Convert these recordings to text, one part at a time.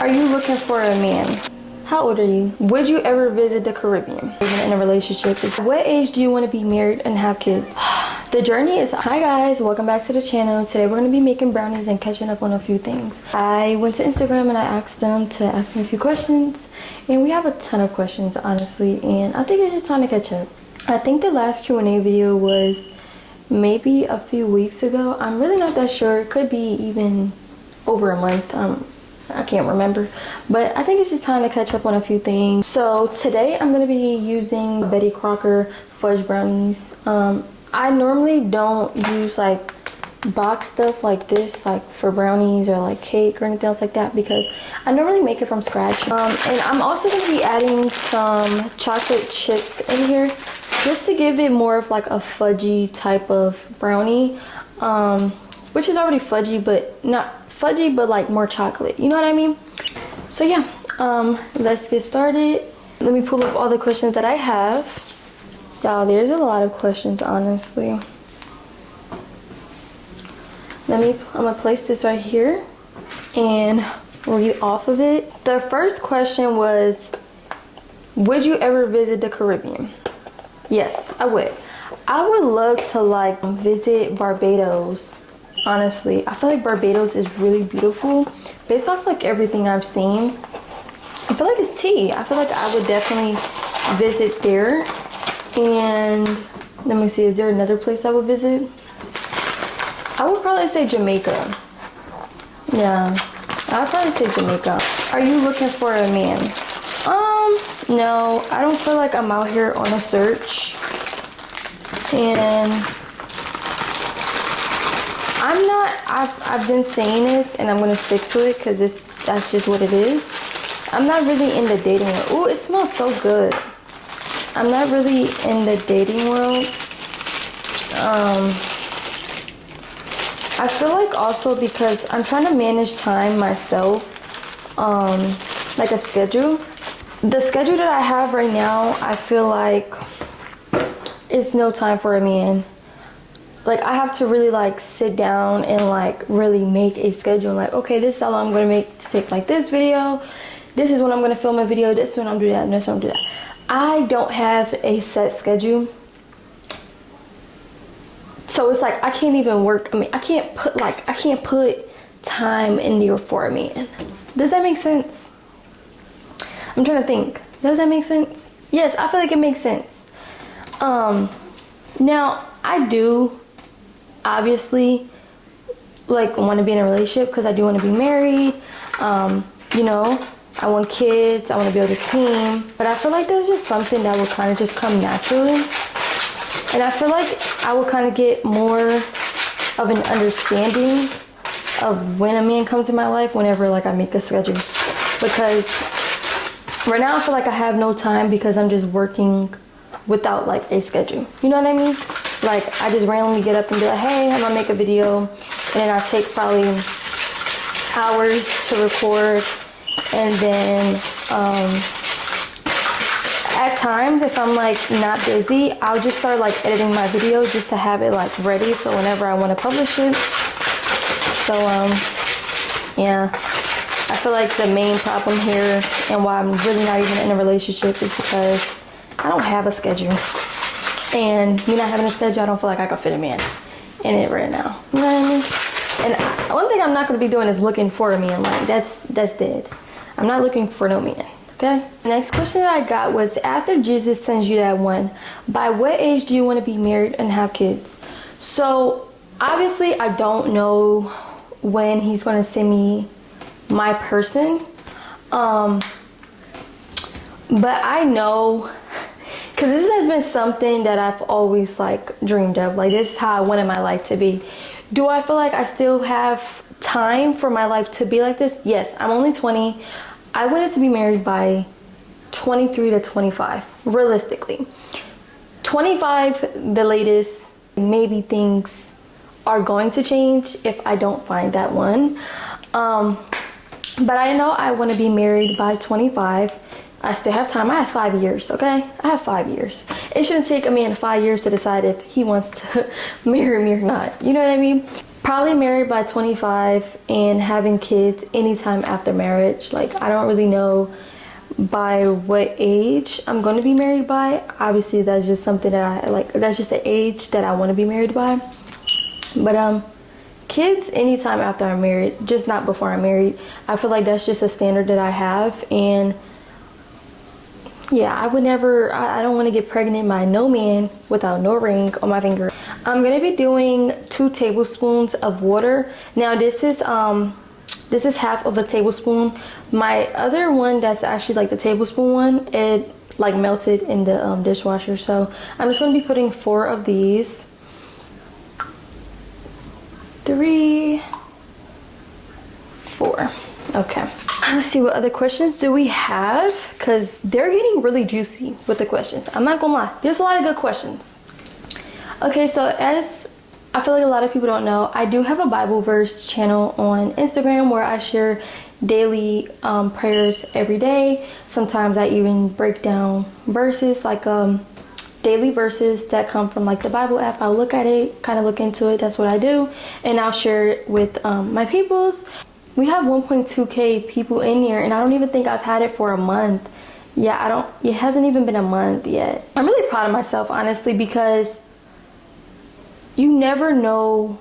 Are you looking for a man? How old are you? Would you ever visit the Caribbean? Even in a relationship? At what age do you want to be married and have kids? The journey is... Hi guys, welcome back to the channel. Today we're going to be making brownies and catching up on a few things. I went to Instagram and I asked them to ask me a few questions. And we have a ton of questions, honestly. And I think it's just time to catch up. I think the last Q&A video was maybe a few weeks ago. I'm really not that sure. It could be even over a month. I can't remember, but I think it's just time to catch up on a few things. So today I'm going to be using Betty Crocker fudge brownies. I normally don't use like box stuff like this, like for brownies or like cake or anything else like that, because I normally make it from scratch. And I'm also going to be adding some chocolate chips in here just to give it more of like a fudgy type of brownie, which is already fudgy, but not fudgy, but like more chocolate, you know what I mean? So yeah, let's get started. Let me pull up all the questions that I have. Y'all, there's a lot of questions, honestly. I'm gonna place this right here and read off of it. The first question was, would you ever visit the Caribbean? Yes, I would. I would love to like visit Barbados. Honestly, I feel like Barbados is really beautiful. Based off like everything I've seen, I feel like it's tea. I feel like I would definitely visit there. And let me see, is there another place I would visit? I would probably say Jamaica. Yeah, I would probably say Jamaica. Are you looking for a man? No, I don't feel like I'm out here on a search. And I'm not, I've been saying this and I'm gonna stick to it because that's just what it is. I'm not really in the dating world. Ooh, it smells so good. I'm not really in the dating world. I feel like also because I'm trying to manage time myself, like a schedule. The schedule that I have right now, I feel like it's no time for a man. Like I have to really like sit down and like really make a schedule. Like, okay, this is how long I'm gonna make to take like this video. This is when I'm gonna film a video. This is when I'm doing that. And this is when I'm doing that. I don't have a set schedule. So it's like I can't even work. I mean, I can't put time in there for a man. Does that make sense? I'm trying to think. Does that make sense? Yes, I feel like it makes sense. Now I do obviously like want to be in a relationship because I do want to be married. You know, I want kids, I want to build a team, but I feel like there's just something that will kind of just come naturally. And I feel like I will kind of get more of an understanding of when a man comes in my life whenever like I make a schedule. Because right now I feel like I have no time because I'm just working without like a schedule. You know what I mean? Like I just randomly get up and be like, hey, I'm gonna make a video, and then I take probably hours to record. And then at times if I'm like not busy, I'll just start like editing my video just to have it like ready for whenever I want to publish it. So yeah, I feel like the main problem here and why I'm really not even in a relationship is because I don't have a schedule. And me not having a schedule, I don't feel like I can fit a man in it right now. You know what I mean? And one thing I'm not going to be doing is looking for a man. Like that's dead. I'm not looking for no man, okay? The next question that I got was, after Jesus sends you that one, by what age do you want to be married and have kids? So obviously I don't know when he's going to send me my person. But I know, because this has been something that I've always like dreamed of. Like this is how I wanted my life to be. Do I feel like I still have time for my life to be like this? Yes, I'm only 20. I wanted to be married by 23 to 25, realistically. 25, the latest. Maybe things are going to change if I don't find that one. But I know I want to be married by 25. I still have time. I have 5 years, okay? I have 5 years. It shouldn't take a man 5 years to decide if he wants to marry me or not. You know what I mean? Probably married by 25 and having kids anytime after marriage. Like, I don't really know by what age I'm going to be married by. Obviously, that's just something that I like. That's just the age that I want to be married by. But kids anytime after I'm married, just not before I'm married. I feel like that's just a standard that I have. And yeah, I would never, I don't want to get pregnant by no man without no ring on my finger. I'm going to be doing 2 tablespoons of water. Now this is half of a tablespoon. My other one that's actually like the tablespoon one, it like melted in the dishwasher. So I'm just going to be putting 4 of these. 3, 4. Okay. Let's see, what other questions do we have? Because they're getting really juicy with the questions. I'm not gonna lie. There's a lot of good questions. Okay, so as I feel like a lot of people don't know, I do have a Bible verse channel on Instagram where I share daily prayers every day. Sometimes I even break down verses, like daily verses that come from like the Bible app. I'll look at it, kind of look into it. That's what I do. And I'll share it with my peoples. We have 1.2k people in here, and I don't even think I've had it for a month. Yeah, it hasn't even been a month yet. I'm really proud of myself, honestly, because you never know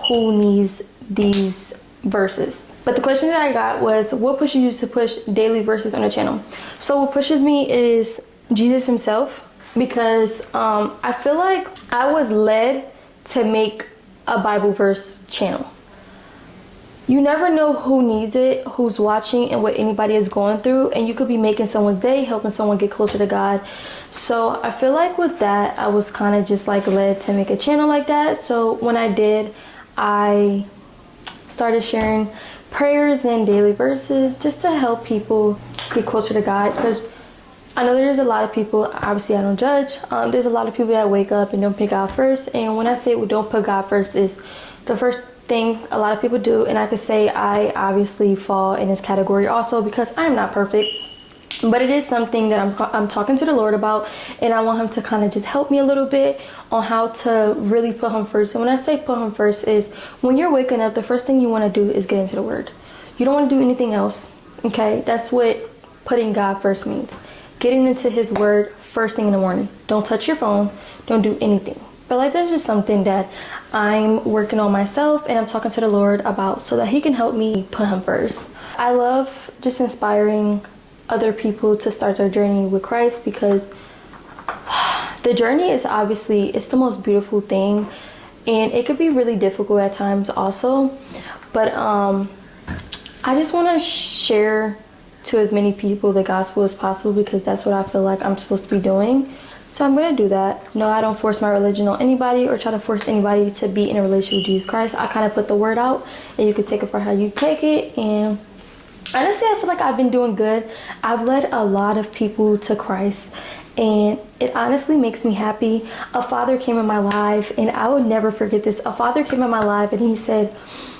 who needs these verses. But the question that I got was, what pushes you to push daily verses on the channel? So what pushes me is Jesus himself, because I feel like I was led to make a Bible verse channel. You never know who needs it, who's watching, and what anybody is going through, and you could be making someone's day, helping someone get closer to God. So I feel like with that, I was kind of just like led to make a channel like that. So when I did, I started sharing prayers and daily verses just to help people get closer to God, because I know there's a lot of people, obviously I don't judge, there's a lot of people that wake up and don't put God first. And when I say we don't put God first, is the first thing a lot of people do. And I could say I obviously fall in this category also, because I'm not perfect, but it is something that I'm talking to the Lord about, and I want him to kind of just help me a little bit on how to really put him first. And when I say put him first, is when you're waking up, the first thing you want to do is get into the word. You don't want to do anything else. Okay, that's what putting God first means. Getting into his word first thing in the morning. Don't touch your phone, don't do anything. But like, that's just something that I'm working on myself, and I'm talking to the Lord about, so that he can help me put him first. I love just inspiring other people to start their journey with Christ, because the journey is obviously, it's the most beautiful thing, and it could be really difficult at times also. But I just want to share to as many people the gospel as possible, because that's what I feel like I'm supposed to be doing. So I'm going to do that. No, I don't force my religion on anybody or try to force anybody to be in a relationship with Jesus Christ. I kind of put the word out, and you can take it for how you take it. And honestly, I feel like I've been doing good. I've led a lot of people to Christ, and it honestly makes me happy. A father came in my life, and I would never forget this. A father came in my life, and he said,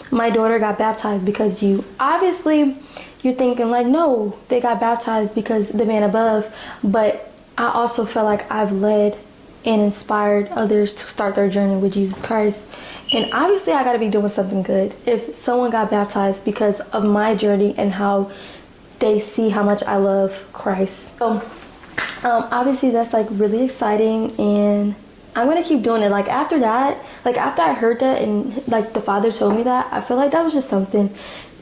my daughter got baptized because you. Obviously, you're thinking like, no, they got baptized because the man above. But I also feel like I've led and inspired others to start their journey with Jesus Christ. And obviously I got to be doing something good if someone got baptized because of my journey and how they see how much I love Christ. So obviously that's like really exciting, and I'm going to keep doing it. Like after that, like after I heard that and like the Father told me that, I feel like that was just something.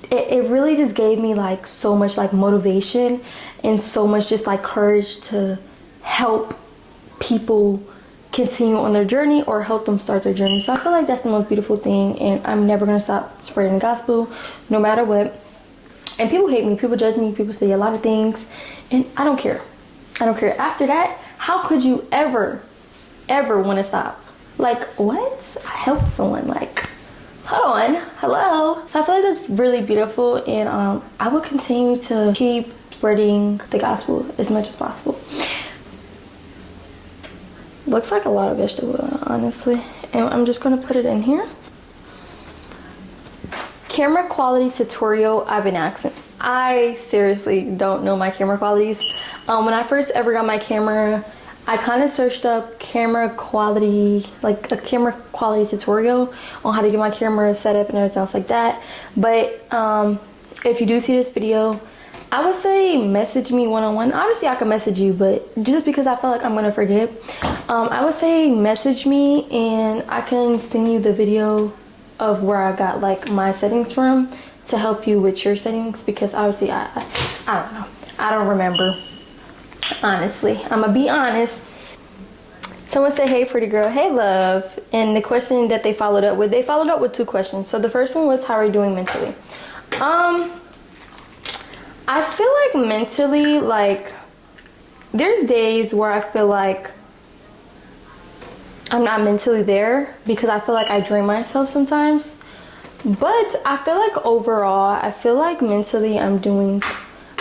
It really just gave me like so much like motivation and so much just like courage to help people continue on their journey or help them start their journey. So I feel like that's the most beautiful thing, and I'm never gonna stop spreading the gospel no matter what. And people hate me, people judge me, people say a lot of things, and I don't care. I don't care. After that, how could you ever want to stop? Like, what? I helped someone, like, hold on, hello. So I feel like that's really beautiful, and I will continue to keep spreading the gospel as much as possible. Looks like a lot of vegetable oil, honestly. And I'm just gonna put it in here. Camera quality tutorial I've been asking. I seriously don't know my camera qualities. When I first ever got my camera, I kind of searched up camera quality, like a camera quality tutorial on how to get my camera set up and everything else like that. But if you do see this video, I would say message me one-on-one. Obviously I can message you, but just because I feel like I'm gonna forget, I would say message me and I can send you the video of where I got like my settings from to help you with your settings, because obviously I don't know, I don't remember. Honestly, I'm gonna be honest. Someone said, hey pretty girl, hey love. And the question that they followed up with 2 questions. So the first one was, how are you doing mentally? I feel like mentally, like there's days where I feel like I'm not mentally there because I feel like I drain myself sometimes. But I feel like overall, I feel like mentally I'm doing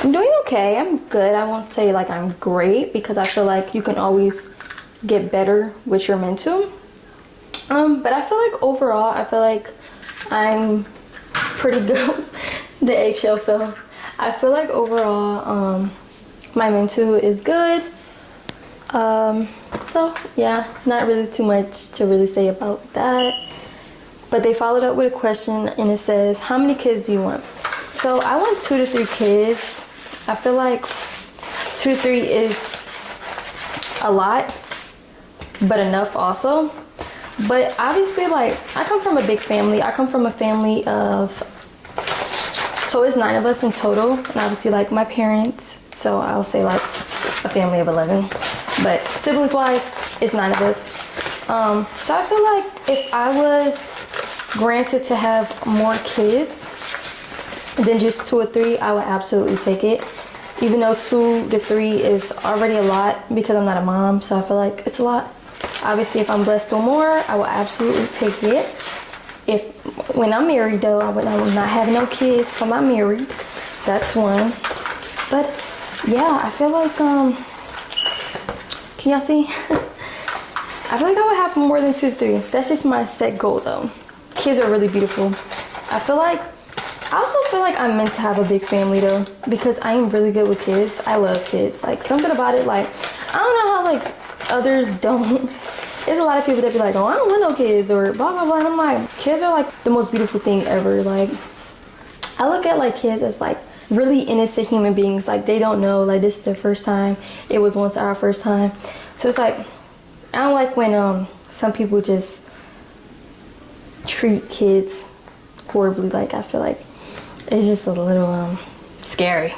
okay. I'm good. I won't say like I'm great, because I feel like you can always get better with your mental. But I feel like overall, I feel like I'm pretty good. The eggshell fell. I feel like overall, my mental is good. So yeah, not really too much to really say about that. But they followed up with a question and it says, how many kids do you want? So I want 2 to 3 kids. I feel like 2 to 3 is a lot, but enough also. But obviously, like, I come from a big family. I come from a family of, so it's 9 of us in total. And obviously, like, my parents, so I'll say like a family of 11. But siblings wise, it's 9 of us. So I feel like if I was granted to have more kids than just 2 or 3, I would absolutely take it. Even though 2 to 3 is already a lot because I'm not a mom, so I feel like it's a lot. Obviously, if I'm blessed with more, I will absolutely take it. When I'm married though, I will not have no kids if I'm not married. That's one. But yeah, I feel like can y'all see? I feel like I would have more than 2 to 3. That's just my set goal though. Kids are really beautiful. I also feel like I'm meant to have a big family though, because I am really good with kids. I love kids. Like, something about it, like, I don't know how like others don't. There's a lot of people that be like, oh, I don't want no kids, or blah blah blah. And I'm like, kids are like the most beautiful thing ever. Like, I look at like kids as like really innocent human beings. Like, they don't know, like, this is their first time. It was once our first time. So it's like, I don't like when some people just treat kids horribly. Like, I feel like it's just a little scary.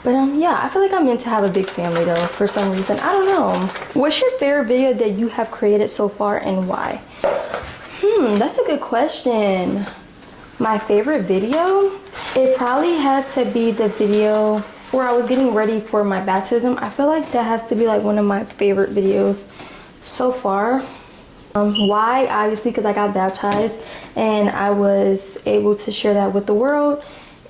But yeah, I feel like I'm meant to have a big family though, for some reason. I don't know. What's your favorite video that you have created so far and why? That's a good question. My favorite video? It probably had to be the video where I was getting ready for my baptism. I feel like that has to be like one of my favorite videos so far. Why? Obviously because I got baptized and I was able to share that with the world,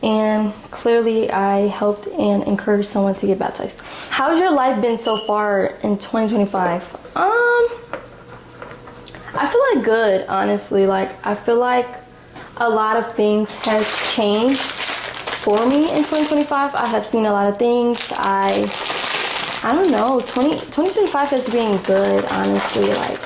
and clearly I helped and encouraged someone to get baptized. How's your life been so far in 2025? I feel like good, honestly. Like, I feel like a lot of things has changed for me in 2025. I have seen a lot of things. I don't know, 2025 has been good, honestly. Like,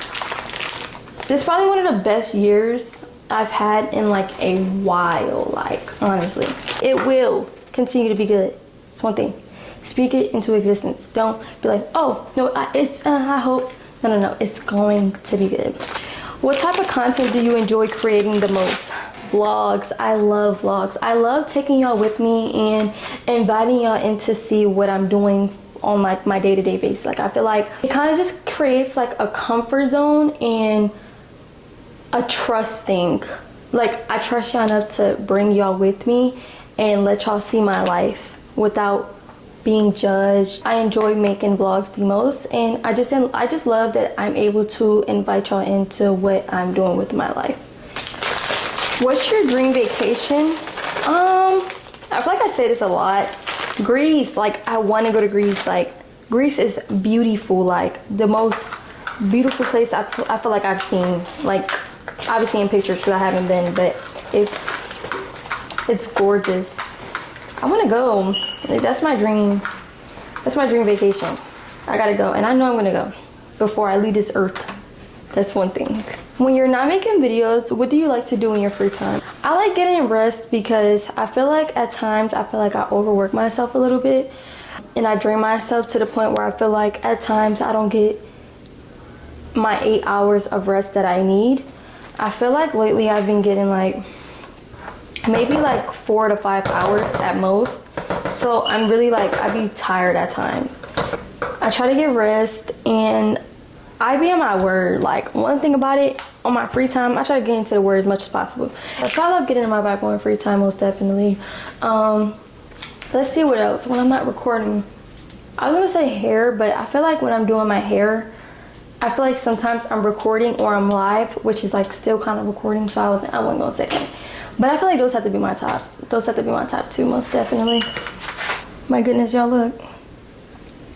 it's probably one of the best years I've had in like a while. Like, honestly, it will continue to be good. It's one thing. Speak it into existence. Don't be like, oh no, I hope. No, it's going to be good. What type of content do you enjoy creating the most? Vlogs. I love vlogs. I love taking y'all with me and inviting y'all in to see what I'm doing on like my day-to-day basis. Like, I feel like it kind of just creates like a comfort zone and a trust thing. Like, I trust y'all enough to bring y'all with me and let y'all see my life without being judged. I enjoy making vlogs the most, and I just love that I'm able to invite y'all into what I'm doing with my life. What's your dream vacation? I feel like I say this a lot. Greece. Like, I want to go to Greece. Like, Greece is beautiful. Like, the most beautiful place I feel like I've seen. Like, obviously in pictures because I haven't been, but it's gorgeous. I want to go. Like, that's my dream vacation. I gotta go, and I know I'm gonna go before I leave this earth. That's one thing. When you're not making videos, what do you like to do in your free time? I like getting rest because I feel like at times I overwork myself a little bit, and I drain myself to the point where I feel like at times I don't get my 8 hours of rest that I need. I feel like lately I've been getting like maybe like 4 to 5 hours at most. So I'm really like, I be tired at times. I try to get rest, and I be on my word. Like, one thing about it, on my free time, I try to get into the word as much as possible. So I love getting in my Bible in free time, most definitely. Let's see what else. When I'm not recording, I was gonna say hair, but I feel like when I'm doing my hair, I feel like sometimes I'm recording or I'm live, which is like still kind of recording, so I wasn't gonna say that. But I feel like those have to be my top. Those have to be my top two, most definitely. My goodness, y'all, look.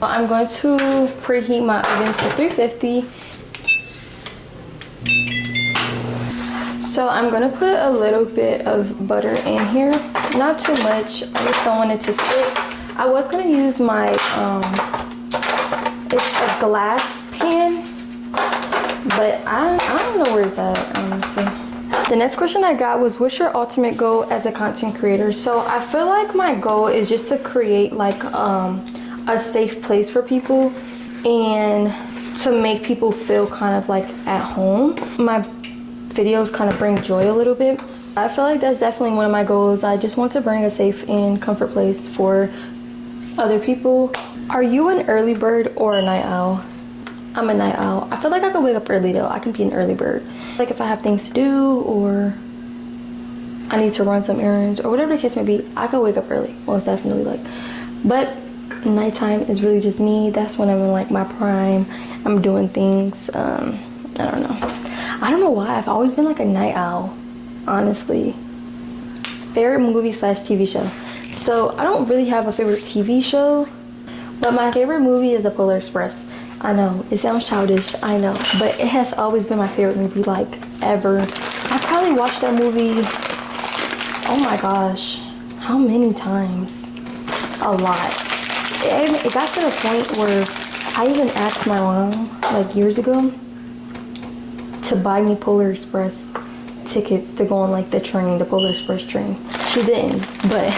I'm going to preheat my oven to 350. So I'm gonna put a little bit of butter in here. Not too much, I just don't want it to stick. I was gonna use my, it's a glass pan, but I don't know where it's at, honestly. The next question I got was, what's your ultimate goal as a content creator? So I feel like my goal is just to create like a safe place for people and to make people feel kind of like at home. My videos kind of bring joy a little bit. I feel like that's definitely one of my goals. I just want to bring a safe and comfort place for other people. Are you an early bird or a night owl? I'm a night owl. I feel like I could wake up early though. I can be an early bird. Like if I have things to do or I need to run some errands or whatever the case may be, I could wake up early, most definitely. Like, but nighttime is really just me. That's when I'm in like my prime. I'm doing things. I don't know. I don't know why. I've always been like a night owl, honestly. Favorite movie / TV show. So I don't really have a favorite TV show, but my favorite movie is The Polar Express. I know, it sounds childish, I know, but it has always been my favorite movie, like, ever. I probably watched that movie, oh my gosh, how many times? A lot. It got to the point where I even asked my mom, like, years ago, to buy me Polar Express tickets to go on, like, the Polar Express train. She didn't, but,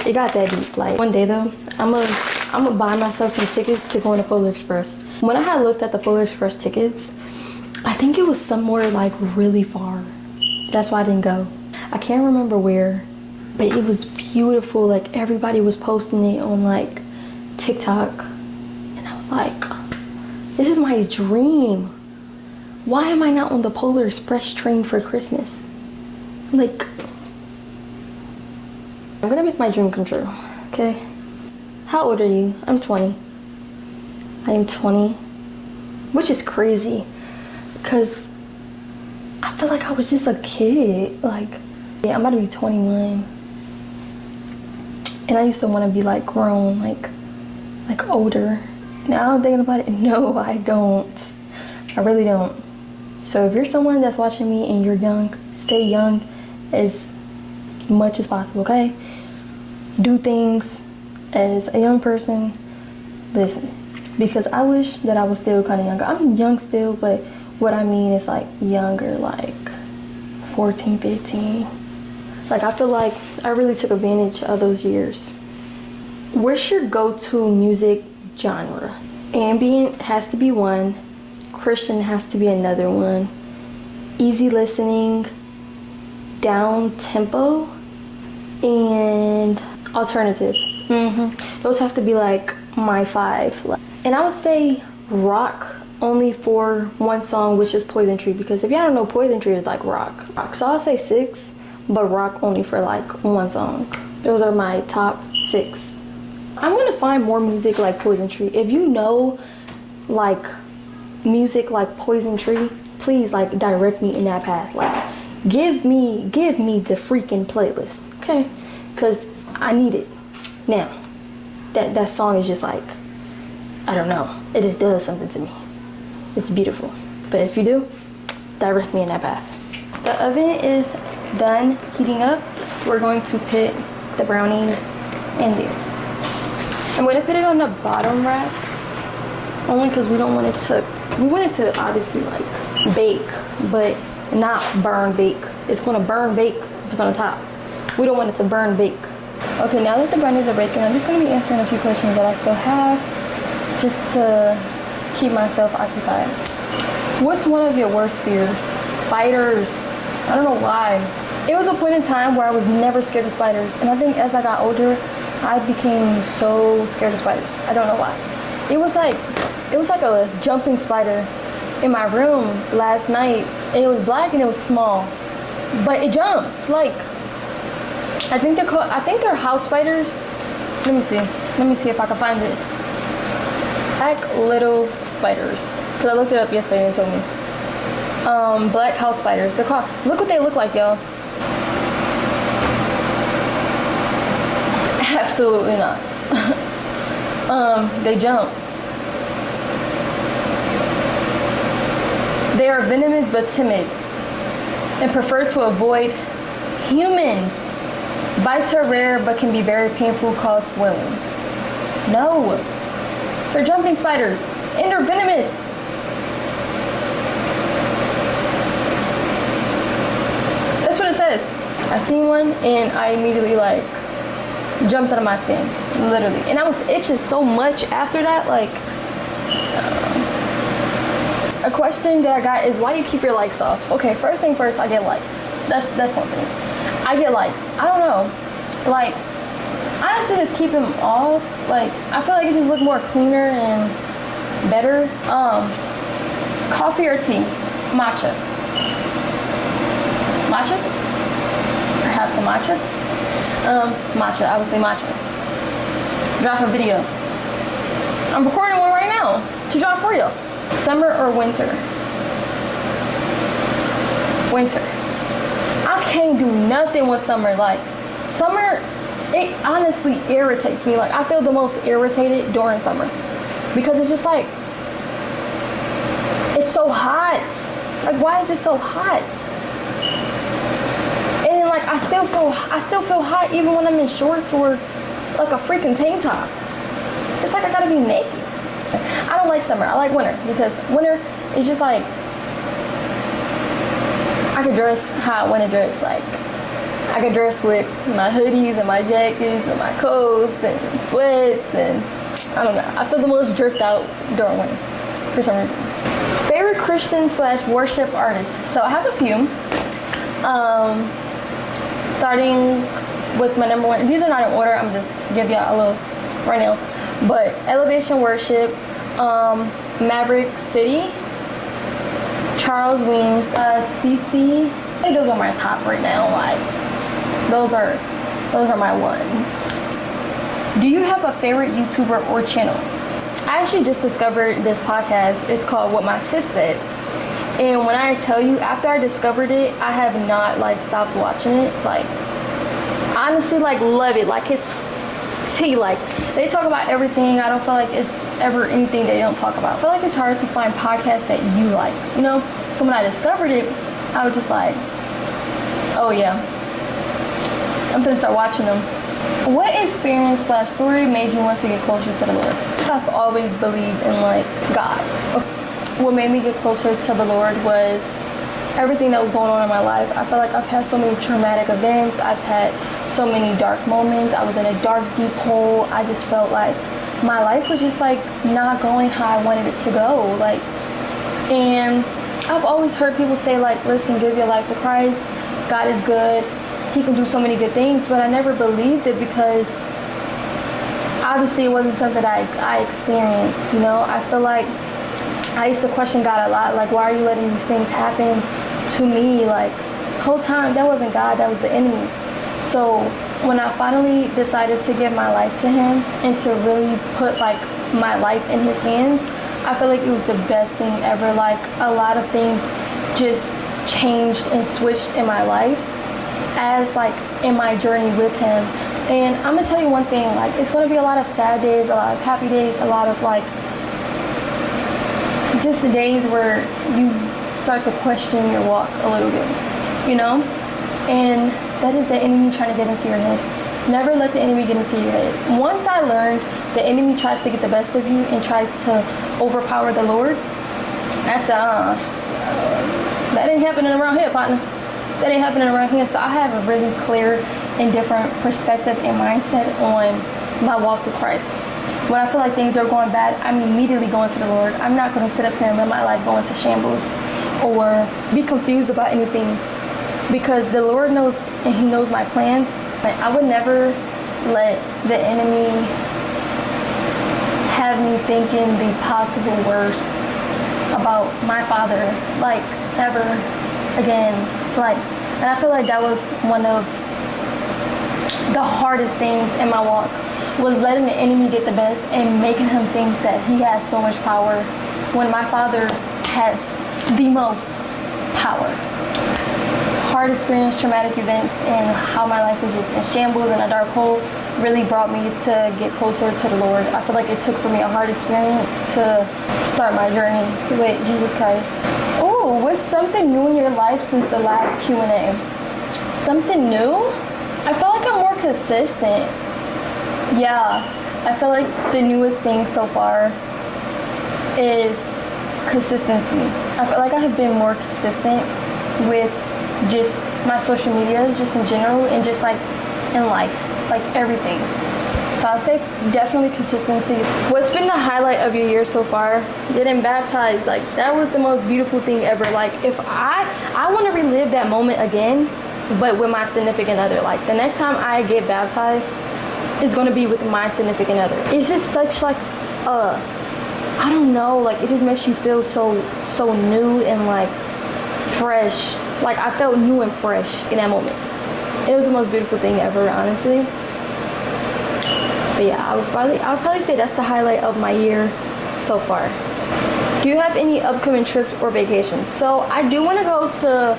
it got that deep. Like, one day, though, I'm gonna buy myself some tickets to go on the Polar Express. When I had looked at the Polar Express tickets, I think it was somewhere like really far. That's why I didn't go. I can't remember where, but it was beautiful. Like everybody was posting it on like TikTok. And I was like, this is my dream. Why am I not on the Polar Express train for Christmas? Like, I'm gonna make my dream come true, okay? How old are you? I'm 20. I am 20, which is crazy because I feel like I was just a kid. Like, yeah, I'm about to be 21. And I used to want to be like grown, like older. Now I'm thinking about it, no, I don't. I really don't. So if you're someone that's watching me and you're young, stay young as much as possible, okay? Do things as a young person. Listen, because I wish that I was still kind of younger. I'm young still, but what I mean is like younger, like 14, 15. Like I feel like I really took advantage of those years. What's your go-to music genre? Ambient has to be one. Christian has to be another one. Easy listening, down tempo, and alternative. Those have to be like my 5. And I would say rock only for one song, which is Poison Tree, because if y'all don't know, Poison Tree is like rock. So I'll say 6, but rock only for like one song. Those are my top 6. I'm gonna find more music like Poison Tree. If you know like music like Poison Tree, please like direct me in that path. Like give me the freaking playlist, okay? Because I need it now. That song is just like, I don't know, it just does something to me. It's beautiful. But if you do, direct me in that path. The oven is done heating up. We're going to put the brownies in there. I'm going to put it on the bottom rack only because we want it to obviously like bake, but not burn bake. It's gonna burn bake if it's on the top. We don't want it to burn bake. Okay, now that the brownies are baking, I'm just gonna be answering a few questions that I still have, just to keep myself occupied. What's one of your worst fears? Spiders. I don't know why. It was a point in time where I was never scared of spiders, and I think as I got older, I became so scared of spiders. I don't know why. It was like a jumping spider in my room last night, and it was black and it was small, but it jumps. Like, I think they're house spiders. Let me see if I can find it. Black little spiders. Cause I looked it up yesterday and it told me. Black house spiders. They're called. Look what they look like, y'all. Absolutely not. They jump. They are venomous but timid and prefer to avoid humans. Bites are rare but can be very painful, cause swelling. No. They're jumping spiders and they're venomous. That's what it says. I seen one and I immediately like jumped out of my skin, literally. And I was itching so much after that, like. A question that I got is, why do you keep your likes off? Okay, first thing first, I get likes. That's one thing. I get likes. I don't know. Like, honestly, just keep them off. Like, I feel like it just look more cleaner and better. Coffee or tea? Matcha. Matcha? Perhaps a matcha? Matcha. I would say matcha. Drop a video. I'm recording one right now to drop for you. Summer or winter? Winter. I can't do nothing with summer. Like, summer, it honestly irritates me. Like, I feel the most irritated during summer because it's just like, it's so hot. Like, why is it so hot? And then, like, I still feel hot even when I'm in shorts or like a freaking tank top. It's like I gotta be naked. I don't like summer. I like winter because winter is just like, I could dress how I want to dress. Like, I could dress with my hoodies and my jackets and my coats and sweats, and I don't know. I feel the most dripped out during winter for some reason. Favorite Christian / worship artist. So I have a few. Starting with my number one. These are not in order. I'm just give y'all a little right now. But Elevation Worship, Maverick City, Charles Weems, CC. I think those are my top right now. Like, those are my ones. Do you have a favorite YouTuber or channel? I actually just discovered this podcast. It's called What My Sis Said. And when I tell you, after I discovered it, I have not like stopped watching it. Like, honestly, like, love it. Like, it's tea. Like, they talk about everything. I don't feel like it's ever anything they don't talk about. I feel like it's hard to find podcasts that you like, you know? So when I discovered it, I was just like, oh yeah, I'm gonna start watching them. What experience / story made you want to get closer to the Lord? I've always believed in like God. What made me get closer to the Lord was everything that was going on in my life. I feel like I've had so many traumatic events. I've had so many dark moments. I was in a dark, deep hole. I just felt like my life was just like not going how I wanted it to go. Like, and I've always heard people say like, listen, give your life to Christ. God is good. He can do so many good things. But I never believed it because obviously it wasn't something that I experienced. You know, I feel like I used to question God a lot. Like, why are you letting these things happen to me? Like, the whole time, that wasn't God, that was the enemy. So when I finally decided to give my life to him and to really put like my life in his hands, I feel like it was the best thing ever. Like, a lot of things just changed and switched in my life as like in my journey with him. And I'm gonna tell you one thing, like, it's gonna be a lot of sad days, a lot of happy days, a lot of like just the days where you start to question your walk a little bit, you know? And that is the enemy trying to get into your head. Never let the enemy get into your head. Once I learned the enemy tries to get the best of you and tries to overpower the Lord, I said, that ain't happening around here, partner. That ain't happening around here. So I have a really clear and different perspective and mindset on my walk with Christ. When I feel like things are going bad, I'm immediately going to the Lord. I'm not going to sit up here and let my life go into shambles or be confused about anything, because the Lord knows, and He knows my plans. I would never let the enemy have me thinking the possible worst about my father, like, ever again. Like, and I feel like that was one of the hardest things in my walk, was letting the enemy get the best and making him think that he has so much power when my father has the most power. Hard experience, traumatic events, and how my life was just in shambles and a dark hole really brought me to get closer to the Lord. I feel like it took for me a hard experience to start my journey with Jesus Christ. Oh, what's something new in your life since the last Q&A? Something new? I feel like I'm more consistent. Yeah, I feel like the newest thing so far is consistency. I feel like I have been more consistent with just my social media, just in general, and just like in life, like everything. So I'll say definitely consistency. What's been the highlight of your year so far? Getting baptized, like that was the most beautiful thing ever. Like if I want to relive that moment again, but with my significant other. Like the next time I get baptized, it's going to be with my significant other. It's just such like I don't know, like it just makes you feel so new and like fresh. Like I felt new and fresh in that moment. It was the most beautiful thing ever, honestly. But yeah, I would probably say that's the highlight of my year so far. Do you have any upcoming trips or vacations? So I do want to go to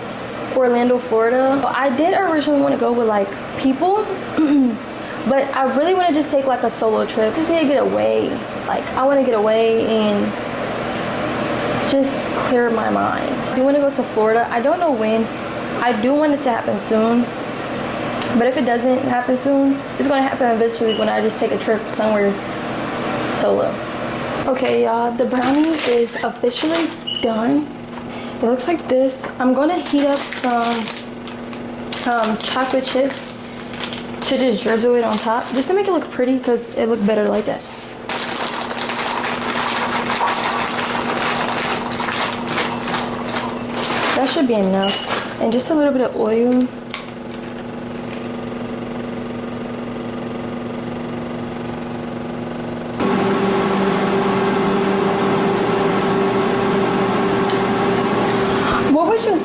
Orlando, Florida. I did originally want to go with like people, but I really want to just take like a solo trip. Just need to get away. Like I want to get away and just clear my mind. I do want to go to Florida. I don't know when. I do want it to happen soon. But if it doesn't happen soon, it's going to happen eventually when I just take a trip somewhere solo. Okay, y'all, the brownie is officially done. It looks like this. I'm going to heat up some chocolate chips to just drizzle it on top, just to make it look pretty, because it looked better like that. That should be enough. And just a little bit of oil.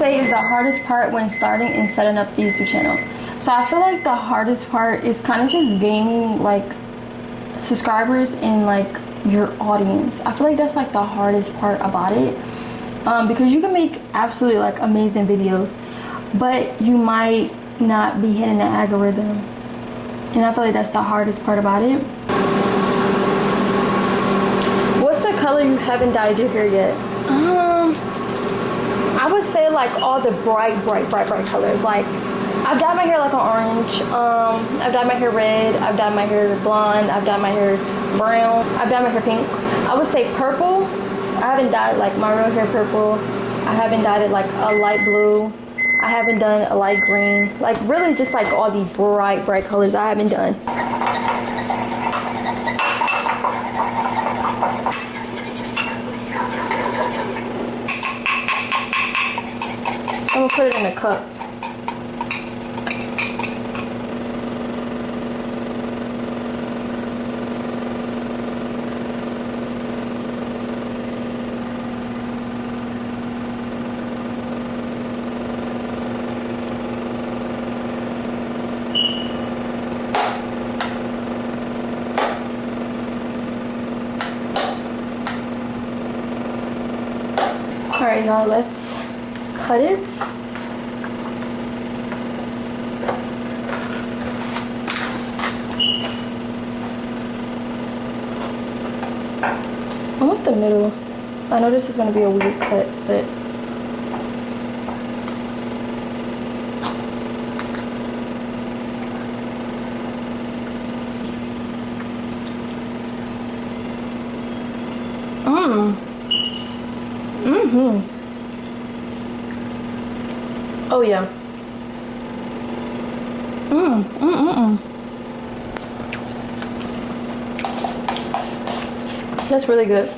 Is the hardest part when starting and setting up the YouTube channel? So I feel like the hardest part is kind of just gaining like subscribers and like your audience. I feel like that's like the hardest part about it, because you can make absolutely like amazing videos, but you might not be hitting the algorithm, and I feel like that's the hardest part about it. What's the color you haven't dyed your hair yet? I would say like all the bright colors. Like I've dyed my hair like an orange, I've dyed my hair red, I've dyed my hair blonde, I've dyed my hair brown, I've dyed my hair pink. I would say purple. I haven't dyed like my real hair purple. I haven't dyed it like a light blue. I haven't done a light green. Like really just like all the bright colors I haven't done. I'm gonna put it in a cup. All right, now let's cut it. I want the middle. I know this is going to be a weird cut, but Mmm. Mm-hmm. Oh yeah. That's really good.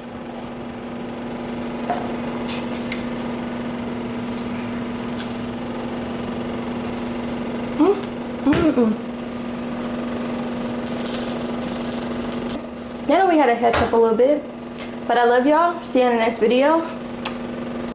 Now that we had to catch up a little bit, but I love y'all. See you in the next video.